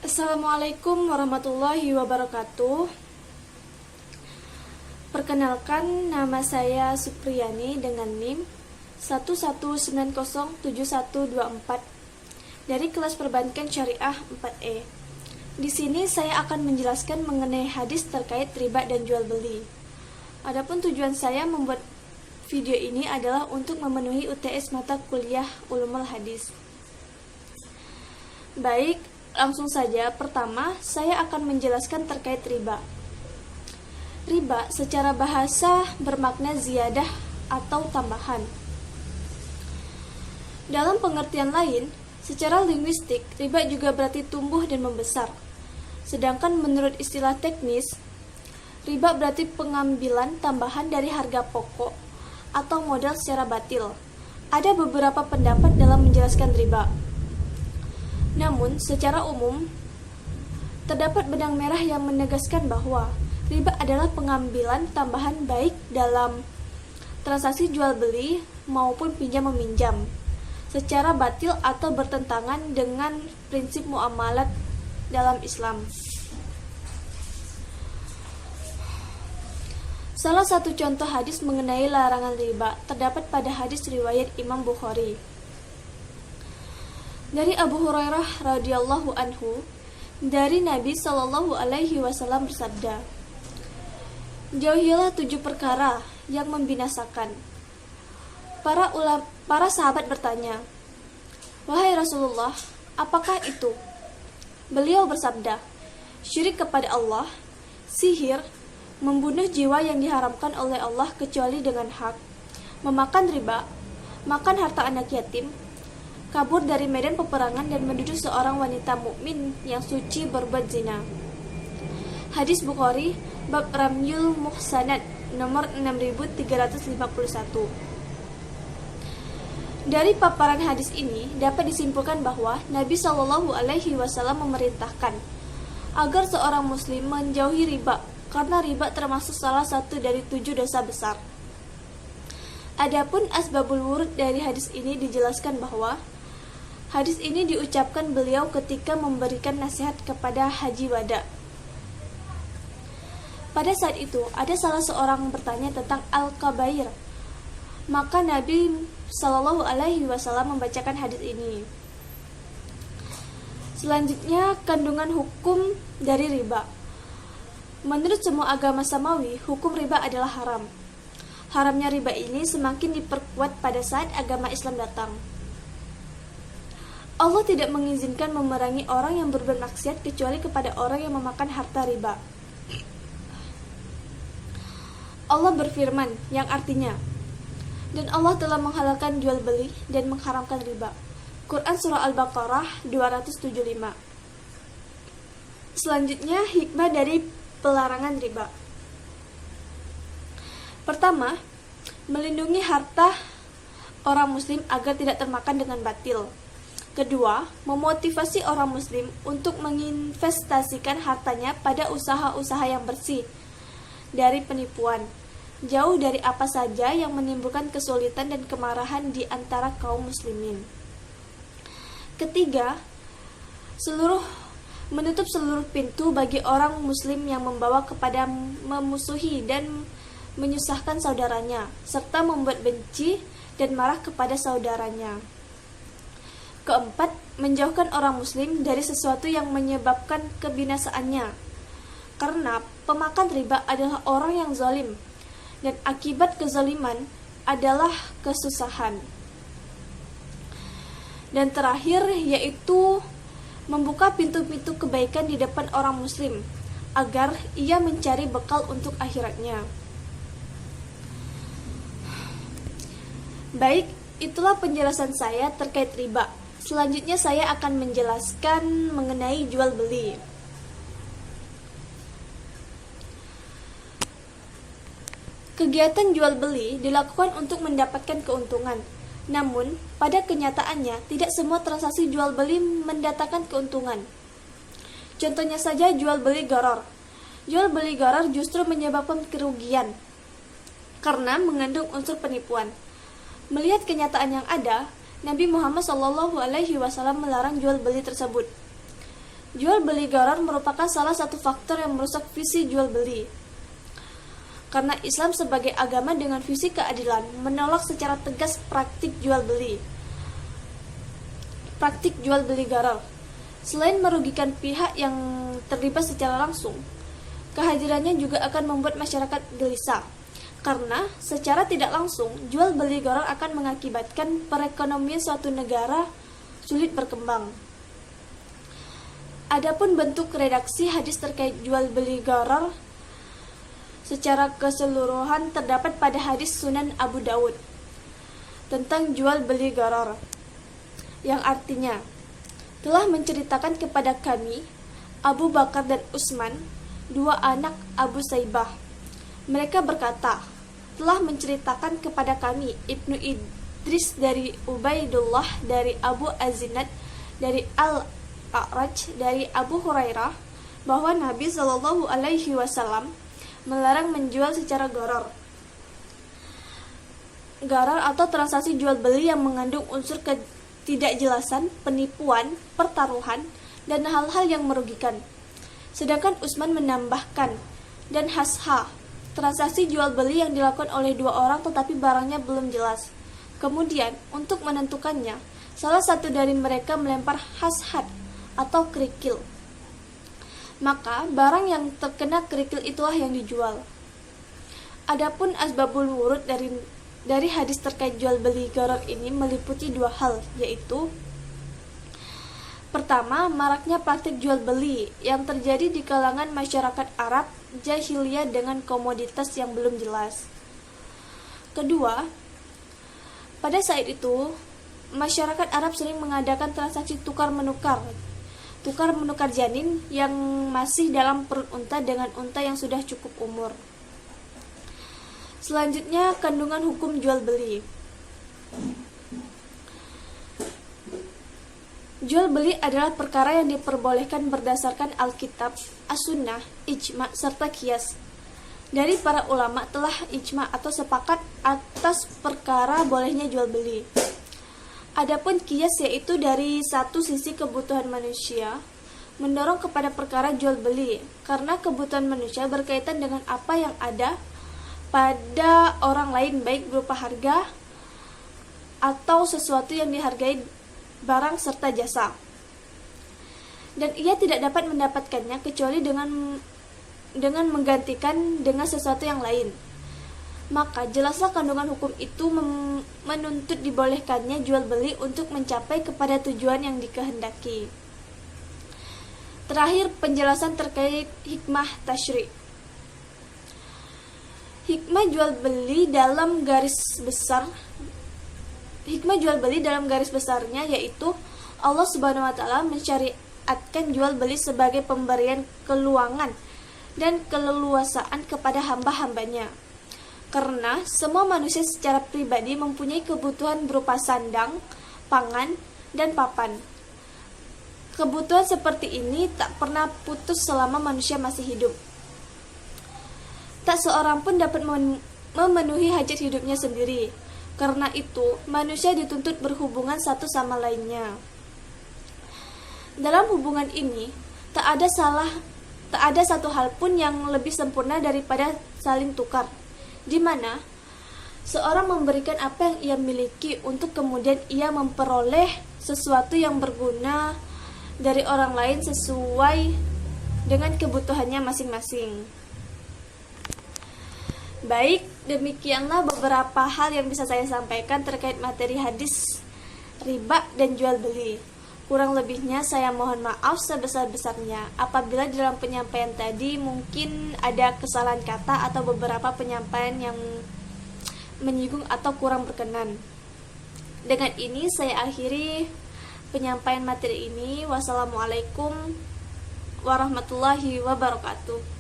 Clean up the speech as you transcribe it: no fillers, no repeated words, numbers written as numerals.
Assalamualaikum warahmatullahi wabarakatuh. Perkenalkan, nama saya Supriyani dengan NIM 119071124 dari kelas Perbankan Syariah 4E. Di sini saya akan menjelaskan mengenai hadis terkait riba dan jual beli. Adapun tujuan saya membuat video ini adalah untuk memenuhi UTS mata kuliah Ulumul Hadis. Baik, langsung saja. Pertama, saya akan menjelaskan terkait riba. Riba secara bahasa bermakna ziyadah atau tambahan. Dalam pengertian lain, secara linguistik, riba juga berarti tumbuh dan membesar. Sedangkan menurut istilah teknis, riba berarti pengambilan tambahan dari harga pokok atau modal secara batil. Ada beberapa pendapat dalam menjelaskan riba. Namun, secara umum, terdapat benang merah yang menegaskan bahwa riba adalah pengambilan tambahan baik dalam transaksi jual beli maupun pinjam meminjam secara batil atau bertentangan dengan prinsip muamalat dalam Islam. Salah satu contoh hadis mengenai larangan riba terdapat pada hadis riwayat Imam Bukhari. Dari Abu Hurairah radhiyallahu anhu, dari Nabi Shallallahu alaihi wasallam bersabda, "Jauhilah 7 perkara yang membinasakan." Para sahabat bertanya, "Wahai Rasulullah, apakah itu?" Beliau bersabda, "Syirik kepada Allah, sihir, membunuh jiwa yang diharamkan oleh Allah kecuali dengan hak, memakan riba, makan harta anak yatim, kabur dari medan peperangan dan menuduh seorang wanita mukmin yang suci berbuat zina." Hadis Bukhari, bab Ramyul Muhsanat, nomor 6351. Dari paparan hadis ini dapat disimpulkan bahwa Nabi Shallallahu alaihi wasallam memerintahkan agar seorang muslim menjauhi riba karena riba termasuk salah satu dari 7 dosa besar. Adapun asbabul wurud dari hadis ini dijelaskan bahwa hadis ini diucapkan beliau ketika memberikan nasihat kepada Haji Wada. Pada saat itu, ada salah seorang bertanya tentang al-kabair. Maka Nabi Shallallahu alaihi wasallam membacakan hadis ini. Selanjutnya, kandungan hukum dari riba. Menurut semua agama samawi, hukum riba adalah haram. Haramnya riba ini semakin diperkuat pada saat agama Islam datang. Allah tidak mengizinkan memerangi orang yang berbuat maksiat kecuali kepada orang yang memakan harta riba. Allah berfirman yang artinya, "Dan Allah telah menghalalkan jual beli dan mengharamkan riba." Quran Surah Al-Baqarah 275. Selanjutnya, hikmah dari pelarangan riba. Pertama, melindungi harta orang muslim agar tidak termakan dengan batil. Kedua, memotivasi orang muslim untuk menginvestasikan hartanya pada usaha-usaha yang bersih dari penipuan, jauh dari apa saja yang menimbulkan kesulitan dan kemarahan di antara kaum muslimin. Ketiga, menutup seluruh pintu bagi orang muslim yang membawa kepada memusuhi dan menyusahkan saudaranya, serta membuat benci dan marah kepada saudaranya. Keempat, menjauhkan orang muslim dari sesuatu yang menyebabkan kebinasaannya, karena pemakan riba adalah orang yang zalim, dan akibat kezaliman adalah kesusahan. Dan terakhir, yaitu membuka pintu-pintu kebaikan di depan orang muslim, agar ia mencari bekal untuk akhiratnya. Baik, itulah penjelasan saya terkait riba. Selanjutnya saya akan menjelaskan mengenai jual beli. Kegiatan jual beli dilakukan untuk mendapatkan keuntungan. Namun, pada kenyataannya tidak semua transaksi jual beli mendatangkan keuntungan. Contohnya saja jual beli gharar. Jual beli gharar justru menyebabkan kerugian karena mengandung unsur penipuan. Melihat kenyataan yang ada, Nabi Muhammad SAW melarang jual beli tersebut. Jual beli gharar merupakan salah satu faktor yang merusak visi jual beli. Karena Islam sebagai agama dengan visi keadilan menolak secara tegas praktik jual beli gharar. Selain merugikan pihak yang terlibat secara langsung, kehadirannya juga akan membuat masyarakat gelisah. Karena secara tidak langsung, jual beli gharar akan mengakibatkan perekonomian suatu negara sulit berkembang. Adapun bentuk redaksi hadis terkait jual beli gharar secara keseluruhan terdapat pada hadis Sunan Abu Daud tentang jual beli gharar, yang artinya telah menceritakan kepada kami Abu Bakar dan Utsman, dua anak Abu Saibah. Mereka berkata, telah menceritakan kepada kami Ibnu Idris dari Ubaidullah dari Abu Azinad dari Al-A'raj dari Abu Hurairah bahwa Nabi Shallallahu Alaihi Wasallam melarang menjual secara gharar. Gharar atau transaksi jual beli yang mengandung unsur ketidakjelasan, penipuan, pertaruhan, dan hal-hal yang merugikan. Sedangkan Utsman menambahkan, dan hasha, transaksi jual beli yang dilakukan oleh dua orang tetapi barangnya belum jelas. Kemudian, untuk menentukannya, salah satu dari mereka melempar hashat atau kerikil. Maka barang yang terkena kerikil itulah yang dijual. Adapun asbabul wurud dari hadis terkait jual beli gharar ini meliputi dua hal, yaitu pertama, maraknya praktik jual beli yang terjadi di kalangan masyarakat Arab jahiliyah dengan komoditas yang belum jelas. Kedua, pada saat itu masyarakat Arab sering mengadakan transaksi tukar-menukar janin yang masih dalam perut unta dengan unta yang sudah cukup umur. Selanjutnya, kandungan hukum jual beli. Jual beli adalah perkara yang diperbolehkan berdasarkan Alkitab, As-Sunnah, Ijma, serta Qiyas. Dari para ulama telah ijma atau sepakat atas perkara bolehnya jual beli. Adapun Qiyas, yaitu dari satu sisi kebutuhan manusia, mendorong kepada perkara jual beli, karena kebutuhan manusia berkaitan dengan apa yang ada pada orang lain, baik berupa harga atau sesuatu yang dihargai, barang serta jasa, dan ia tidak dapat mendapatkannya kecuali dengan menggantikan dengan sesuatu yang lain. Maka jelaslah kandungan hukum itu menuntut dibolehkannya jual beli untuk mencapai kepada tujuan yang dikehendaki. Terakhir, penjelasan terkait hikmah tasyri'. Hikmah jual beli dalam garis besarnya yaitu Allah Subhanahu wa taala mensyariatkan jual beli sebagai pemberian keluangan dan keleluasaan kepada hamba-hambanya. Karena semua manusia secara pribadi mempunyai kebutuhan berupa sandang, pangan, dan papan. Kebutuhan seperti ini tak pernah putus selama manusia masih hidup. Tak seorang pun dapat memenuhi hajat hidupnya sendiri. Karena itu, manusia dituntut berhubungan satu sama lainnya. Dalam hubungan ini, tak ada satu hal pun yang lebih sempurna daripada saling tukar, di mana seorang memberikan apa yang ia miliki untuk kemudian ia memperoleh sesuatu yang berguna dari orang lain sesuai dengan kebutuhannya masing-masing. Baik, demikianlah beberapa hal yang bisa saya sampaikan terkait materi hadis riba dan jual beli. Kurang lebihnya saya mohon maaf sebesar-besarnya apabila di dalam penyampaian tadi mungkin ada kesalahan kata atau beberapa penyampaian yang menyinggung atau kurang berkenan. Dengan ini saya akhiri penyampaian materi ini. Wassalamualaikum warahmatullahi wabarakatuh.